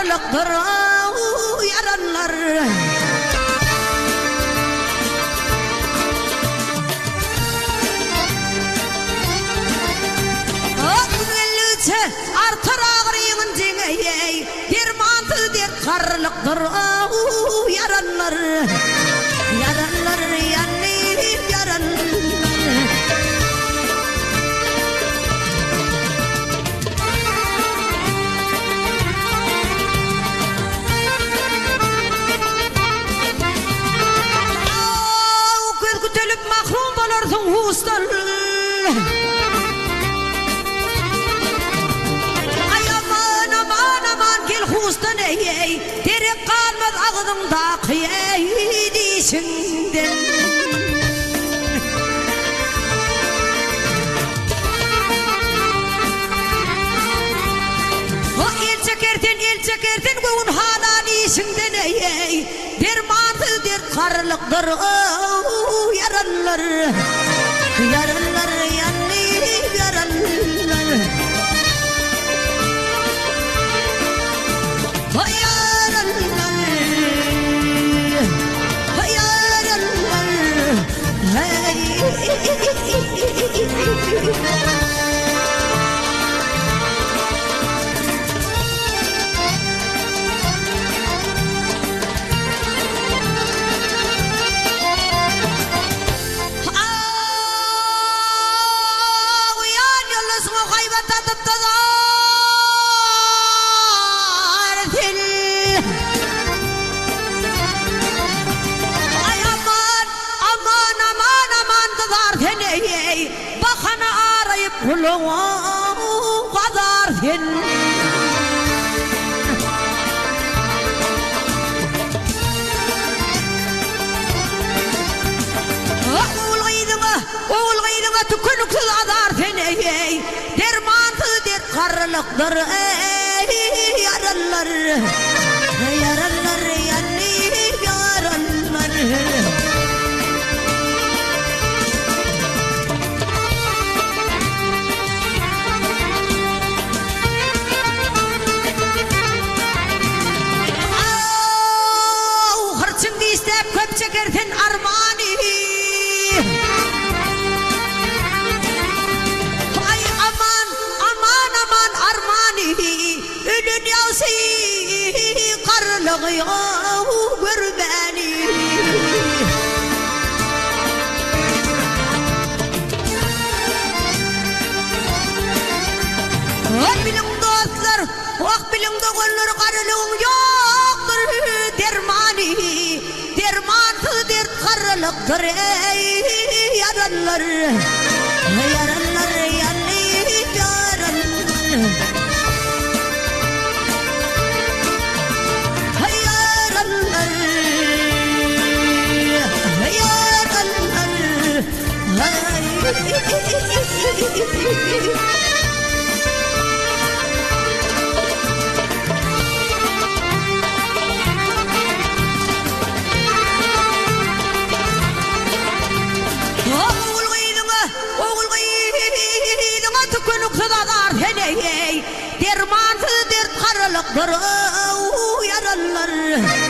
karlıktır yaranlar. Artır ağrıyın dengeye dermanı der karlıktır yaranlar. Yaranlar yanayım yaranlar. Kötülüp mahrum bolarsun hustan. Hustan ey, terek kalmaz ağzımda kıyay dişinden. O el çekerten koyun hala dişinden ey, dermansız der karlıktır yaranlar. Yaranlar yanayım yaranlar. Bakana arayıp kuluğa kadar sen. Oğul gaydına tükünüksüz azar sen ey. Dermansız der karlıktır ey yaranlar. Yaranlar yanayım yaranlar. Çekerken armani. Ay aman aman aman armani. Ülün yavsi karlığı gör beni. Bilin dostlar, ok bilin doğulur karlığın yoktur dermani. Dermansız der karlıktır ey yaranlar. Yaranlar yanayım yaranlar. Yaranlar yaranlar. Dermansız der karlıktır yaranlar.